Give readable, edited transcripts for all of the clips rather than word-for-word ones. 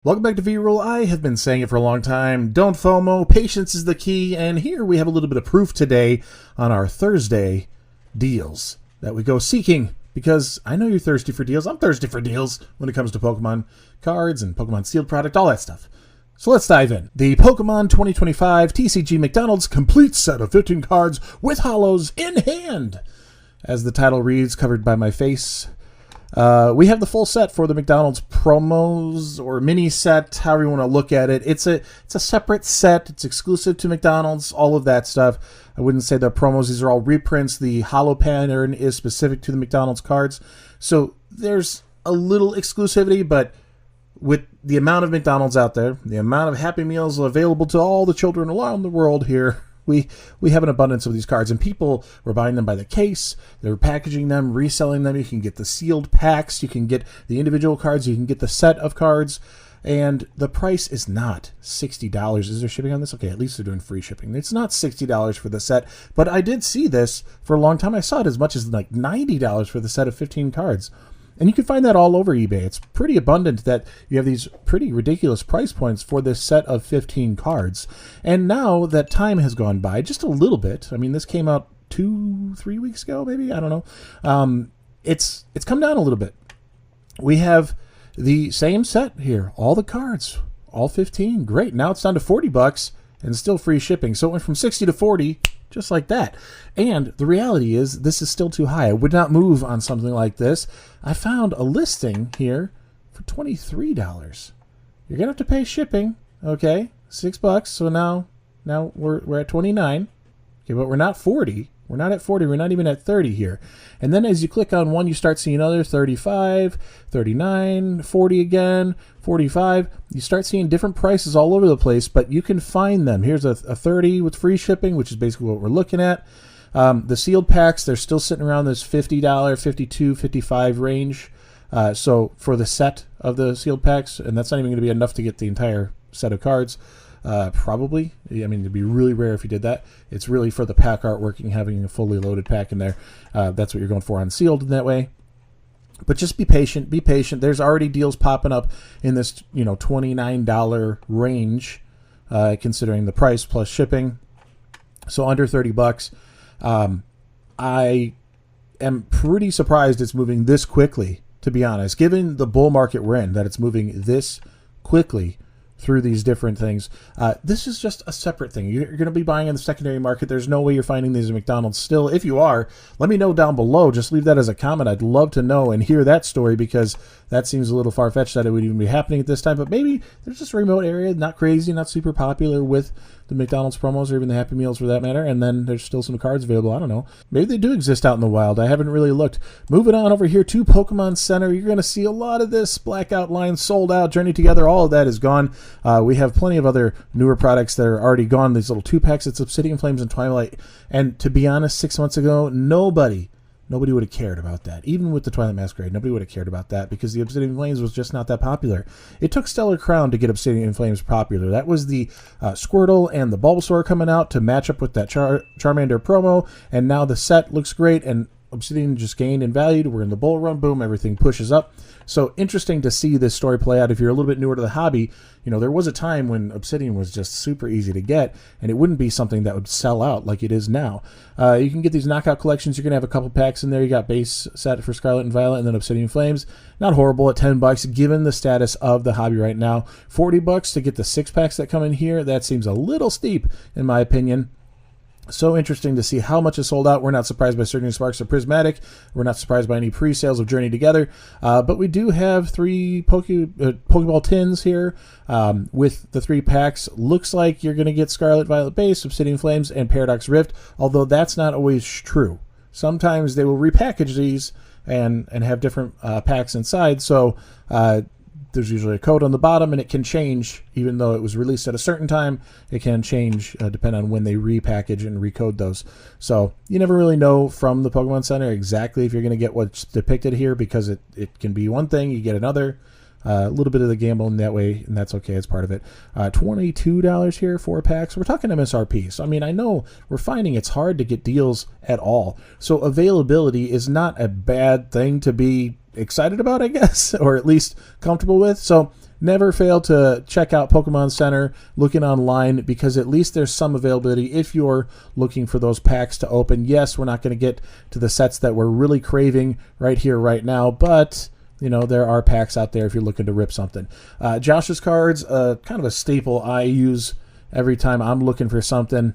Welcome back to V-Roll. I have been saying it for a long time. Don't FOMO. Patience is the key. And here we have a little bit of proof today on our Thursday deals that we go seeking. Because I know you're thirsty for deals. I'm thirsty for deals when it comes to Pokemon cards and Pokemon sealed product, all that stuff. So let's dive in. The Pokemon 2025 TCG McDonald's complete set of 15 cards with holos in hand. As the title reads, covered by my face. We have the full set for the McDonald's promos or mini set, however you want to look at it. It's a separate set. It's exclusive to McDonald's, all of that stuff. I wouldn't say they're promos. These are all reprints. The holo pattern is specific to the McDonald's cards. So there's a little exclusivity, but with the amount of McDonald's out there, the amount of Happy Meals available to all the children around the world here, we have an abundance of these cards, and people were buying them by the case. They're packaging them, reselling them. You can get the sealed packs. You can get the individual cards. You can get the set of cards. And the price is not $60. Is there shipping on this? Okay, at least they're doing free shipping. It's not $60 for the set, but I did see this for a long time. I saw it as much as like $90 for the set of 15 cards. And you can find that all over eBay. It's pretty abundant that you have these pretty ridiculous price points for this set of 15 cards. And now that time has gone by just a little bit. I mean, this came out 2-3 weeks ago, maybe? I don't know. It's come down a little bit. We have the same set here. All the cards, all 15. Great. Now it's down to $40 and still free shipping. So it went from 60 to 40 just like that. And the reality is this is still too high. I would not move on something like this. I found a listing here for $23. You're going to have to pay shipping, okay? $6. So now we're at 29. Okay, but we're not 40. We're not at 40. We're not even at 30 here. And then as you click on one, you start seeing other 35, 39, 40 again, 45. You start seeing different prices all over the place, but you can find them. Here's a 30 with free shipping, which is basically what we're looking at. The sealed packs, they're still sitting around this $50, $52, $55 range. So for the set of the sealed packs, and that's not even going to be enough to get the entire set of cards. Probably. I mean, it'd be really rare if you did that. It's really for the pack artwork and having a fully loaded pack in there. That's what you're going for on sealed in that way. But just be patient. Be patient. There's already deals popping up in this, $29 range, considering the price plus shipping. So under $30. I am pretty surprised it's moving this quickly, to be honest. Given the bull market we're in, that it's moving this quickly through these different things. This is just a separate thing. You're going to be buying in the secondary market. There's no way you're finding these at McDonald's still. If you are, let me know down below. Just leave that as a comment. I'd love to know and hear that story, because that seems a little far-fetched that it would even be happening at this time. But maybe there's just a remote area, not crazy, not super popular with the McDonald's promos or even the Happy Meals for that matter, and then there's still some cards available. I don't know. Maybe they do exist out in the wild. I haven't really looked. Moving on over here to Pokemon Center, you're going to see a lot of this. Blackout line sold out. Journey Together, all of that is gone. We have plenty of other newer products that are already gone. These little 2-packs. It's Obsidian Flames and Twilight. And to be honest, 6 months ago, nobody would have cared about that. Even with the Twilight Masquerade, nobody would have cared about that because the Obsidian Flames was just not that popular. It took Stellar Crown to get Obsidian Flames popular. That was the Squirtle and the Bulbasaur coming out to match up with that Charmander promo, and now the set looks great, and Obsidian just gained in value. We're in the bull run, boom, everything pushes up. So interesting to see this story play out. If you're a little bit newer to the hobby, there was a time when Obsidian was just super easy to get, and it wouldn't be something that would sell out like it is now. You can get these knockout collections. You're going to have a couple packs in there. You got base set for Scarlet and Violet, and then Obsidian Flames. Not horrible at $10, given the status of the hobby right now. $40 to get the 6-packs that come in here. That seems a little steep, in my opinion. So interesting to see how much is sold out. We're not surprised by Surging Sparks or Prismatic. We're not surprised by any pre-sales of Journey Together. But we do have 3 Pokeball tins here with the 3 packs. Looks like you're going to get Scarlet, Violet Base, Obsidian Flames, and Paradox Rift, although that's not always true. Sometimes they will repackage these and have different packs inside. So there's usually a code on the bottom, and it can change. Even though it was released at a certain time, it can change depending on when they repackage and recode those. So you never really know from the Pokemon Center exactly if you're going to get what's depicted here, because it can be one thing, you get another. A little bit of the gamble in that way, and that's okay. It's part of it. $22 here, 4 packs. We're talking MSRP. So, I mean, I know we're finding it's hard to get deals at all. So availability is not a bad thing to be excited about, I guess, or at least comfortable with. So never fail to check out Pokemon Center, looking online, because at least there's some availability if you're looking for those packs to open. Yes, we're not going to get to the sets that we're really craving right here, right now, but there are packs out there if you're looking to rip something. Josh's cards, kind of a staple I use every time I'm looking for something,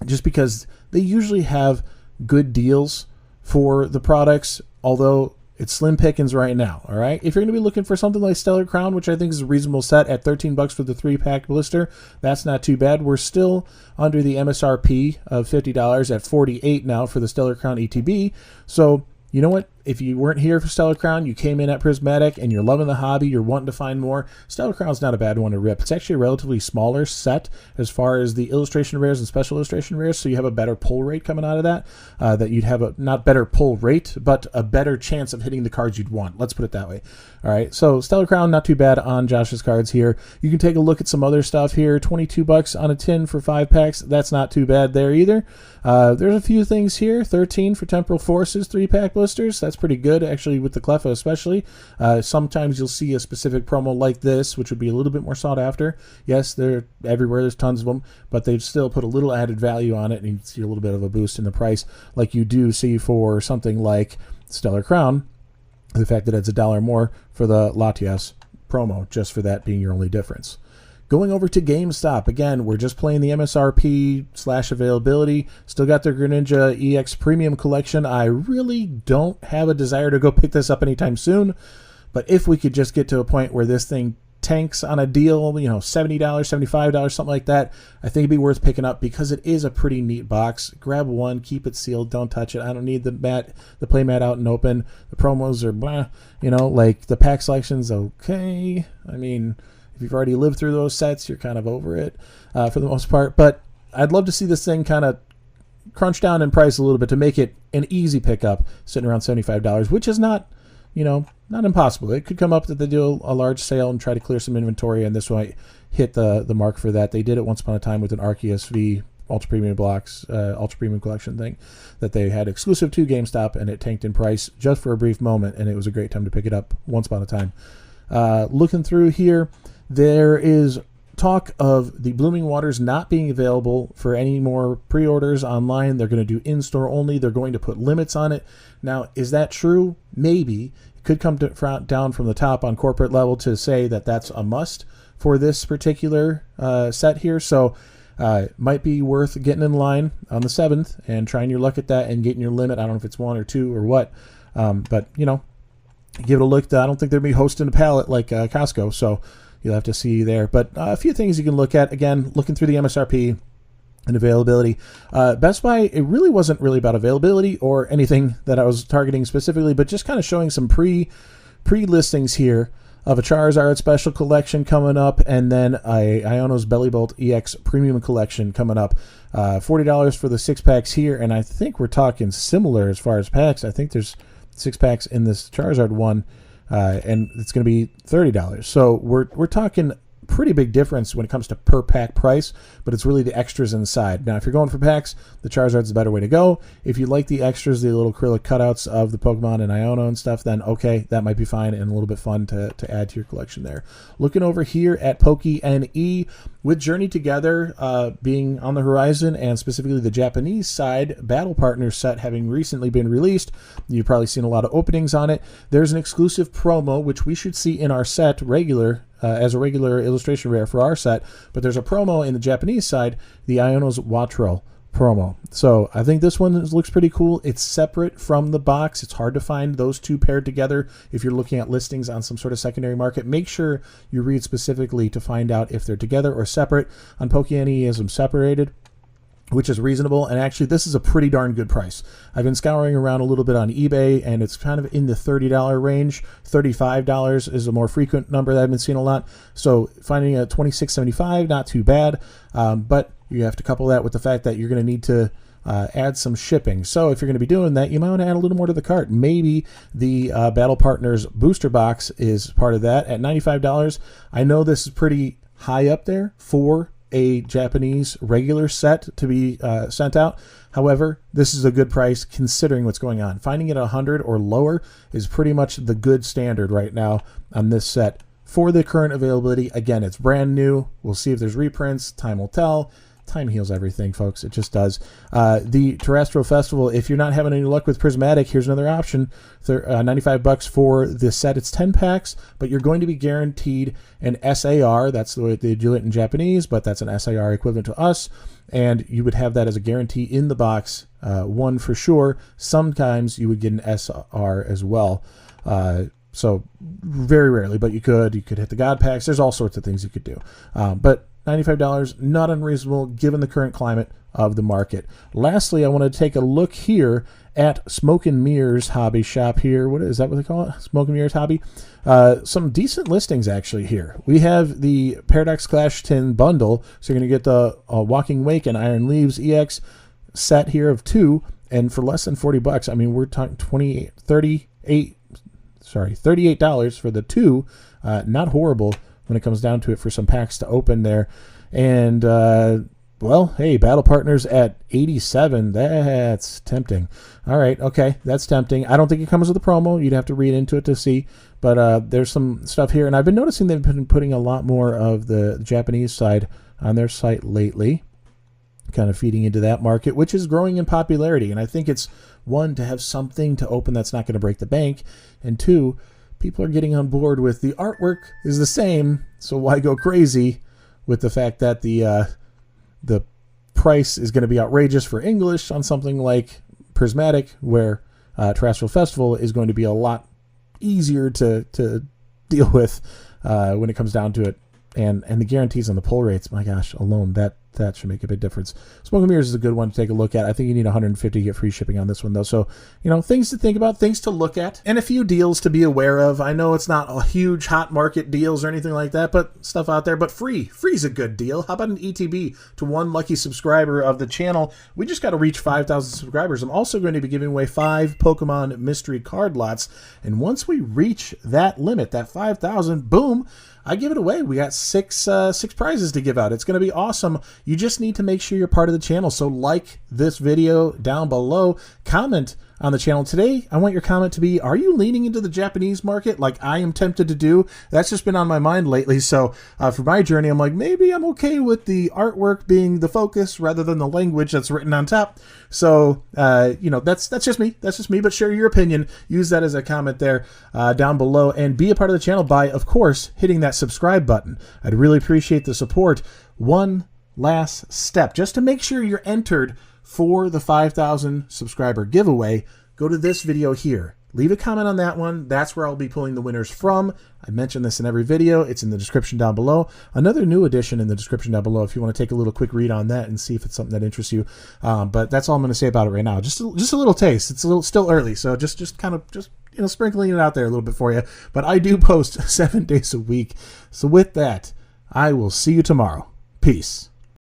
just because they usually have good deals for the products, although it's slim pickings right now. All right, if you're going to be looking for something like Stellar Crown, which I think is a reasonable set at $13 for the 3-pack blister, that's not too bad. We're still under the MSRP of $50 at $48 now for the Stellar Crown ETB. So you know what? If you weren't here for Stellar Crown, you came in at Prismatic and you're loving the hobby, you're wanting to find more, Stellar Crown's not a bad one to rip. It's actually a relatively smaller set as far as the illustration rares and special illustration rares, so you have a better pull rate coming out of that. That you'd have a not better pull rate, but a better chance of hitting the cards you'd want. Let's put it that way. All right, so Stellar Crown, not too bad on Josh's cards here. You can take a look at some other stuff here. $22 on a tin for 5 packs. That's not too bad there either. There's a few things here. $13 for Temporal Forces 3-pack blisters. That's pretty good, actually, with the Cleffa especially. Sometimes you'll see a specific promo like this, which would be a little bit more sought after. Yes, they're everywhere. There's tons of them, but they've still put a little added value on it, and you see a little bit of a boost in the price like you do see for something like Stellar Crown. The fact that it's $1 more for the Latias promo, just for that being your only difference. Going over to GameStop, again, we're just playing the MSRP/availability. Still got their Greninja EX Premium Collection. I really don't have a desire to go pick this up anytime soon, but if we could just get to a point where this thing tanks on a deal, $70, $75, something like that, I think it'd be worth picking up because it is a pretty neat box. Grab one, keep it sealed, don't touch it. I don't need the play mat out and open. The promos are blah, like the pack selection's okay. I mean, if you've already lived through those sets, you're kind of over it for the most part. But I'd love to see this thing kind of crunch down in price a little bit to make it an easy pickup, sitting around $75, which is not impossible. It could come up that they do a large sale and try to clear some inventory, and this might hit the mark for that. They did it once upon a time with an Arceus V Ultra Premium Blocks, Ultra Premium Collection thing that they had exclusive to GameStop, and it tanked in price just for a brief moment, and it was a great time to pick it up once upon a time. Looking through here, there is talk of the Blooming Waters not being available for any more pre-orders online. They're going to do in-store only. They're going to put limits on it. Now, is that true? Maybe. It could come down from the top on corporate level to say that that's a must for this particular set here. So it might be worth getting in line on the 7th and trying your luck at that and getting your limit. I don't know if it's 1 or 2 or what, but, give it a look. I don't think they'll be hosting a pallet like Costco, so you'll have to see there. But a few things you can look at. Again, looking through the MSRP and availability. Best Buy, it really wasn't really about availability or anything that I was targeting specifically, but just kind of showing some pre-listings here of a Charizard Special Collection coming up, and then a Iono's Belly Bolt EX Premium Collection coming up. $40 for the 6-packs here, and I think we're talking similar as far as packs. I think there's 6 packs in this Charizard one, and it's going to be $30. So we're talking pretty big difference when it comes to per pack price, but it's really the extras inside. Now, if you're going for packs, the Charizard's the better way to go. If you like the extras, the little acrylic cutouts of the Pokemon and Iono and stuff, then okay, that might be fine and a little bit fun to add to your collection there. Looking over here at PokeNE, with Journey Together being on the horizon, and specifically the Japanese side Battle Partners set having recently been released, you've probably seen a lot of openings on it. There's an exclusive promo, which we should see in our set as a regular illustration rare for our set, but there's a promo in the Japanese side, the Iono's Wattrel promo. So I think this one looks pretty cool. It's separate from the box. It's hard to find those two paired together if you're looking at listings on some sort of secondary market. Make sure you read specifically to find out if they're together or separate. On PokeNE, has them separated, which is reasonable, and actually this is a pretty darn good price. I've been scouring around a little bit on eBay, and it's kind of in the $30 range. $35 is a more frequent number that I've been seeing a lot. So finding a $26.75, not too bad, but you have to couple that with the fact that you're going to need to add some shipping. So if you're going to be doing that, you might want to add a little more to the cart. Maybe the Battle Partners booster box is part of that at $95. I know this is pretty high up there for a Japanese regular set to be sent out. However, this is a good price considering what's going on. Finding it at 100 or lower is pretty much the good standard right now on this set for the current availability. Again, it's brand new. We'll see if there's reprints. Time will tell. Time heals everything, folks. It just does. The Terrestrial Festival, if you're not having any luck with Prismatic, here's another option. $95 for the set. It's 10 packs, but you're going to be guaranteed an SAR. That's the way they do it in Japanese, but that's an SAR equivalent to us. And you would have that as a guarantee in the box, one for sure. Sometimes you would get an SR as well. So very rarely, but you could hit the God packs. There's all sorts of things you could do. But $95, not unreasonable given the current climate of the market. Lastly, I want to take a look here at Smokin Mir's hobby shop here. What is that what they call it? Smokin Mir's hobby. Some decent listings actually here. We have the Paradox Clash Tin bundle. So you're going to get the Walking Wake and Iron Leaves EX set here of 2. And for less than $40, I mean, we're talking $38 for the 2. Not horrible when it comes down to it for some packs to open there. And, well, hey, Battle Partners at 87. That's tempting. All right, okay, that's tempting. I don't think it comes with a promo. You'd have to read into it to see. But there's some stuff here. And I've been noticing they've been putting a lot more of the Japanese side on their site lately, kind of feeding into that market, which is growing in popularity. And I think it's, one, to have something to open that's not going to break the bank, and 2, people are getting on board with the artwork is the same, so why go crazy with the fact that the price is going to be outrageous for English on something like Prismatic, where Terrestrial Festival is going to be a lot easier to deal with when it comes down to it. And the guarantees on the pull rates, my gosh, alone, that should make a big difference. Smokin Mir is a good one to take a look at. I think you need $150 to get free shipping on this one, though. So, things to think about, things to look at, and a few deals to be aware of. I know it's not a huge hot market deals or anything like that, but stuff out there. But free. Free's a good deal. How about an ETB to one lucky subscriber of the channel? We just got to reach 5,000 subscribers. I'm also going to be giving away 5 Pokemon mystery card lots. And once we reach that limit, that 5,000, boom, I give it away. We got six prizes to give out. It's going to be awesome. You just need to make sure you're part of the channel. So like this video down below, comment on the channel. Today, I want your comment to be, are you leaning into the Japanese market like I am tempted to do? That's just been on my mind lately. So for my journey, I'm like, maybe I'm okay with the artwork being the focus rather than the language that's written on top. So, that's just me. That's just me, but share your opinion. Use that as a comment there down below, and be a part of the channel by, of course, hitting that subscribe button. I'd really appreciate the support. One last step, just to make sure you're entered for the 5,000 subscriber giveaway, go to this video here. Leave a comment on that one. That's where I'll be pulling the winners from. I mention this in every video. It's in the description down below. Another new addition in the description down below if you want to take a little quick read on that and see if it's something that interests you. But that's all I'm going to say about it right now. Just a little taste. It's still early, so just sprinkling it out there a little bit for you. But I do post 7 days a week. So with that, I will see you tomorrow. Peace.